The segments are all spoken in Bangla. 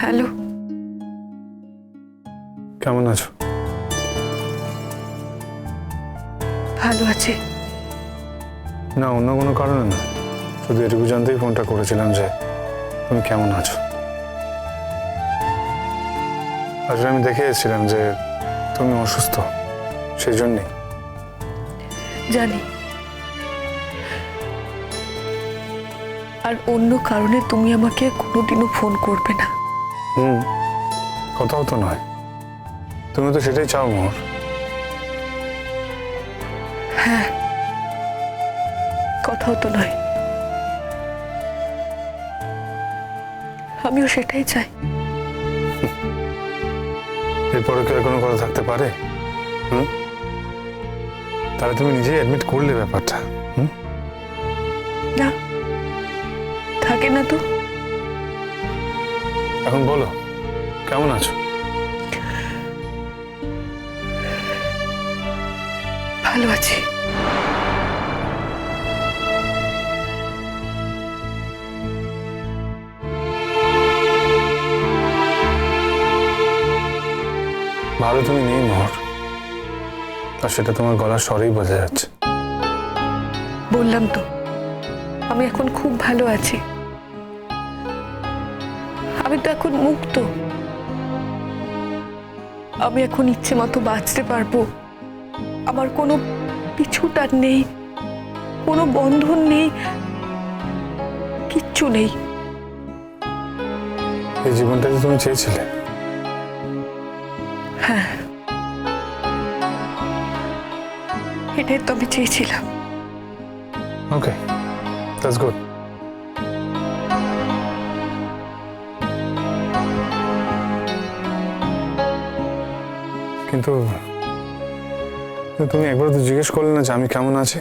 হ্যালো, কেমন আছো? ভালো আছি। না, অন্য কোনো কারণে না, শুধু এটুকু জানতেই ফোনটা করেছিলাম যে তুমি কেমন আছো। আসলে আমি দেখে এসেছিলাম যে তুমি অসুস্থ, সেই জন্যেই। জানি, আর অন্য কারণে তুমি আমাকে কোনোদিনও ফোন করবে না। কথাও তো নয়, তুমি তো সেটাই চাও মোহর। হ্যাঁ, কথাও তো নয়, আমিও সেটাই চাই। এরপরে কি আর কোনো কথা থাকতে পারে? তাহলে তুমি নিজেই অ্যাডমিট করলে ব্যাপারটা। না, থাকে না তো। এখন বলো, কেমন আছো? ভালো আছি। ভালো তুমি নেই মোহর, আর সেটা তোমার গলার স্বরেই বোঝা যাচ্ছে। বললাম তো, আমি এখন খুব ভালো আছি। আমি তো এখন মুক্ত। আমি এখন ইচ্ছে মতো বাঁচতে পারবো। আমার কোনো পিছুটান নেই, কোনো বন্ধন নেই, কিচ্ছু নেই। এই জীবনটা যে তুমি চেয়েছিলে। হ্যাঁ, এটাই তো আমি চেয়েছিলাম। ওকে, দ্যাটস গুড। কিন্তু তুমি একবার তো জিজ্ঞেস করলে না যে আমি কেমন আছি?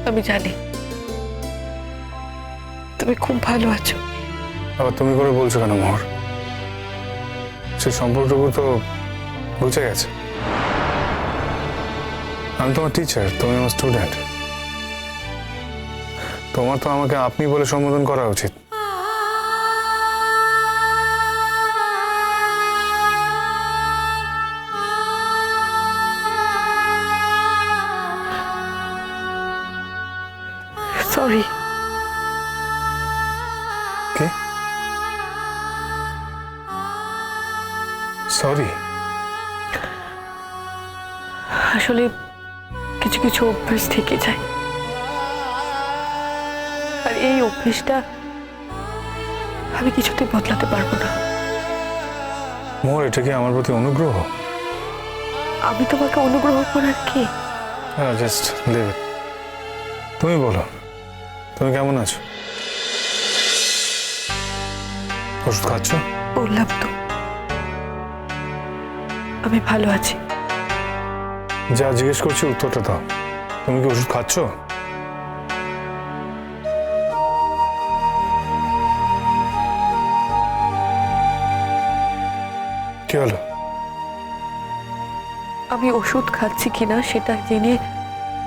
আমি জানি তুমি খুব ভালো আছো। আবার তুমি করে বলছো কেন মোহর? সেই সম্পর্কটুকু তো বুঝে গেছে। আমি তোমার টিচার, তুমি আমার স্টুডেন্ট। তোমার তো আমাকে আপনি বলে সম্বোধন করা উচিত। সরি। কে? সরি? আসলে কিছু কিছু অভ্যেস থেকে যায়, আর এই অভ্যেসটা আমি কিছুতে বদলাতে পারবো না। মোহর, এটা কি আমার প্রতি অনুগ্রহ? আমি তোমাকে অনুগ্রহ করার কি? হ্যাঁ, জাস্ট লিভ ইট। তুমি বলো, তুমি কেমন আছো? ওষুধ খাচ্ছ? বললাম তো, আমি ভালো আছি। যা জিজ্ঞেস করছি উত্তরটা দাও। তুমি কি ওষুধ খাচ্ছ? কি হলো? আমি ওষুধ খাচ্ছি কিনা সেটা জেনে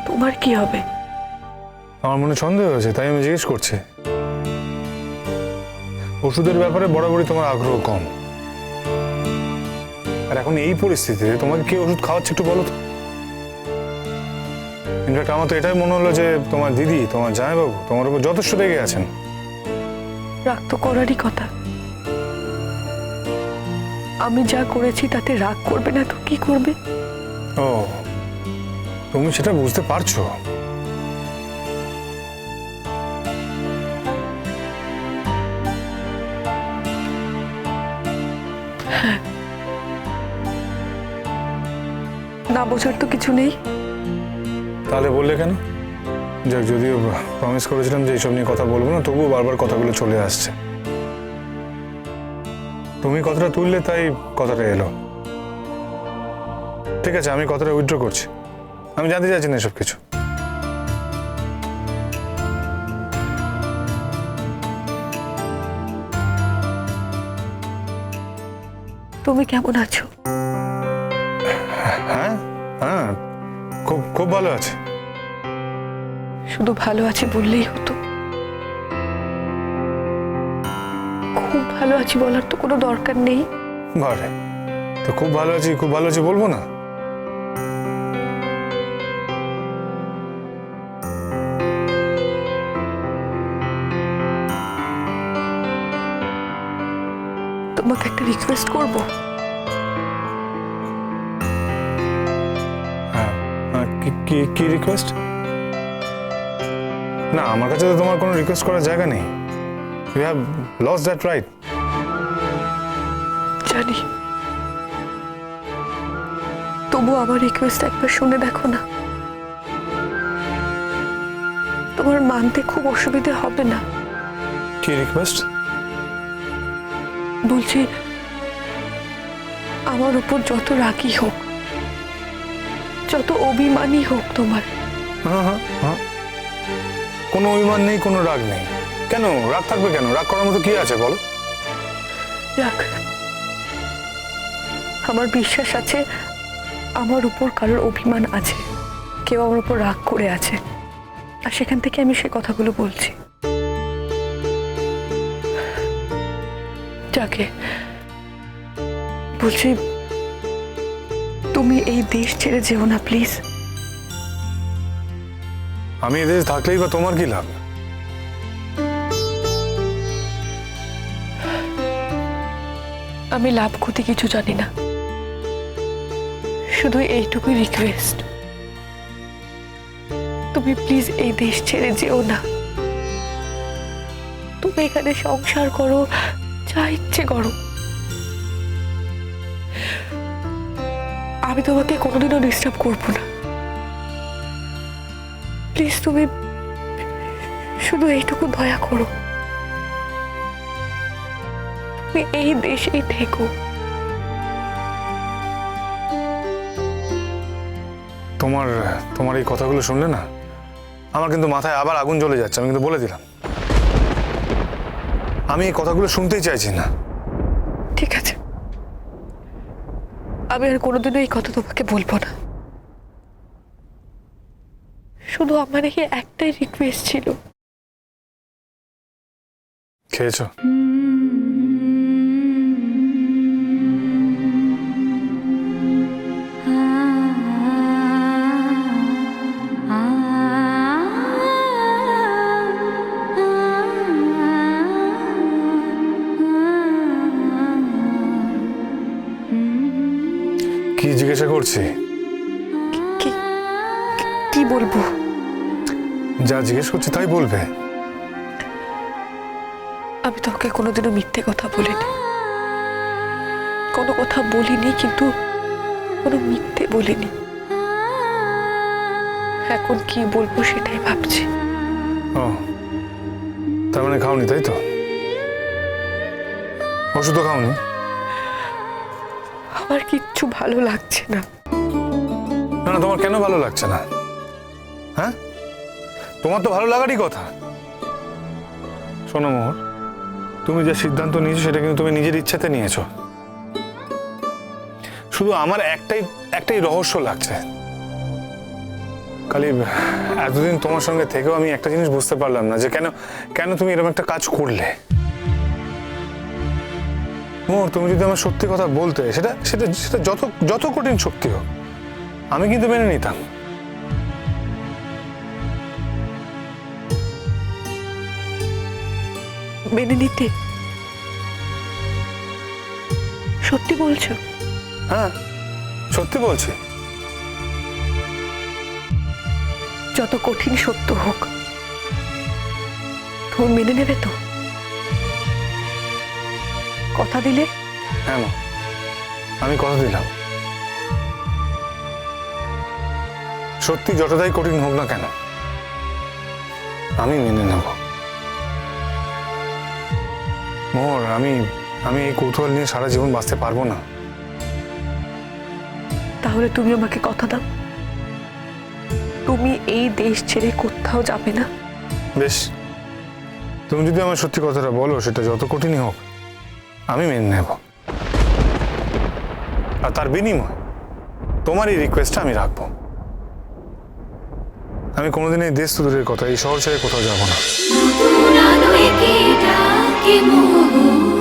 তোমার কি হবে? আমার মনে সন্দেহ হয়েছে, তাই আমি জিজ্ঞেস করছি। ওষুধের ব্যাপারে বরাবরই তোমার আগ্রহ কম, আর এখন এই পরিস্থিতিতে তোমাকে কে ওষুধ খাওয়াচ্ছে একটু বলো তো। ইনফ্যাক্ট আমার তো এটাই মনে হলো যে তোমার দিদি, তোমার জামাইবাবু তোমার উপর যথেষ্ট রেগে আছেন। রাগ তো করারই কথা। আমি যা করেছি তাতে রাগ করবে না তো কি করবে? ও, তুমি সেটা বুঝতে পারছো? না বোঝার তো কিছু নেই। তাহলে বললে কেন? যাক, যদিও প্রমিস করেছিলাম যে এইসব নিয়ে কথা বলবো না, তবুও বারবার কথাগুলো চলে আসছে। তুমি কথাটা তুললে তাই কথাটা এলো। ঠিক আছে, আমি কথাটা উইথড্র করছি। আমি জানতে চাইছি না এসব কিছু। তুমি কেমন আছো? হ্যাঁ হ্যাঁ, খুব খুব ভালো আছে। শুধু ভালো আছি বললেই হতো। খুব ভালো আছি বলার তো কোনো দরকার নেই। বারে, তো খুব ভালো আছি বলবো না? তোমাকে একটা রিকোয়েস্ট করব। হ্যাঁ, কি রিকোয়েস্ট? না, আমার কাছে তো তোমার কোনো রিকোয়েস্ট করার জায়গা নেই। You have lost that right. জানি, তবু আমার রিকোয়েস্ট একবার শুনে দেখো না। তোমার মানতে খুব অসুবিধে হবে না। কি রিকোয়েস্ট? বলছি, আমার উপর যত রাগই হোক, যত অভিমানী হোক তোমার, হ্যাঁ, কোনো অভিমান নেই, কোনো রাগ নেই। কেন রাগ থাকবে? কেন রাগ করার মতো কি আছে বলো? রাগ, আমার বিশ্বাস আছে আমার উপর কারোর অভিমান আছে, কেউ আমার উপর রাগ করে আছে, আর সেখান থেকে আমি সে কথাগুলো বলছি। যাকে বলছি, তুমি এই দেশ ছেড়ে যেও না প্লিজ। আমি এদেশে থাকলেই বা তোমার কি লাভ? আমি লাভ ক্ষতি কিছু জানি না, শুধু এইটুকুই রিকোয়েস্ট, তুমি প্লিজ এই দেশ ছেড়ে যেও না। তুমি এখানে সংসার করো, যা ইচ্ছে করো, আমি তোমাকে কোনোদিনও ডিস্টার্ব করবো না। প্লিজ তুমি শুধু এইটুকু দয়া করো, তুমি এই দেশেই থেকো। তোমার এই কথাগুলো শুনলে না, আমার কিন্তু মাথায় আবার আগুন জ্বলে যাচ্ছে। আমি কিন্তু বলে দিলাম, আমি এই কথাগুলো শুনতেই চাইছি না। ঠিক আছে, আমি আর কোনোদিনও এই কথা তোমাকে বলবো না। শুধু আমার এই একটাই রিকোয়েস্ট ছিল। খেয়েছো? কি জিজ্ঞাসা করছি? কি কি বলবো? যা জিজ্ঞেস করছি তাই বলবে। আমি তোমাকে কোনোদিনও মিথ্যে কথা বলিনি, কোনো কথা বলিনি, কিন্তু কোনো মিথ্যে বলিনি। এখন কি বলবো সেটাই ভাবছি। ও, তার মানে খাওনি, তাই তো? ওষুধও খাওনি? আমার কিচ্ছু ভালো লাগছে না। না না, তোমার কেন ভালো লাগছে না? হ্যাঁ, তোমার তো ভালো লাগারই কথা। শোনো মোহর, তুমি যে সিদ্ধান্ত নিয়েছো সেটা কিন্তু তুমি নিজের ইচ্ছাতে নিয়েছো। শুধু আমার একটাই রহস্য লাগছে। কালি, এতদিন তোমার সঙ্গে থেকেও আমি একটা জিনিস বুঝতে পারলাম না, যে কেন তুমি এরকম একটা কাজ করলে। মোহর, তুমি যদি আমার সত্যি কথা বলতে, সেটা সেটা সেটা যত কঠিন শক্তি হোক, আমি কিন্তু মেনে নিতাম। মেনে নিতে? সত্যি বলছো? হ্যাঁ, সত্যি বলছি। যত কঠিন সত্য হোক, তুমি মেনে নেবে তো? কথা দিলে? হ্যাঁ মা, আমি কথা দিলাম। সত্যি যতটাই কঠিন হোক না কেন, আমি মেনে নেব। মোহর, আমি এই কৌতূহল নিয়ে সারা জীবন বাঁচতে পারবো না। তাহলে তুমি আমাকে কথা দাও, তুমি এই দেশ ছেড়ে কোথাও যাবে না। বেশ, তুমি যদি আমার সত্যি কথাটা বলো, সেটা যত কঠিনই হোক আমি মেনে নেব। আর তার বিনিময় তোমার এই রিকোয়েস্টটা আমি রাখবো। আমি কোনোদিন এই দেশ তো দূরের কথা, এই শহর ছেড়ে কোথাও যাবো না। নতুন আলো একে ডাকে মোহ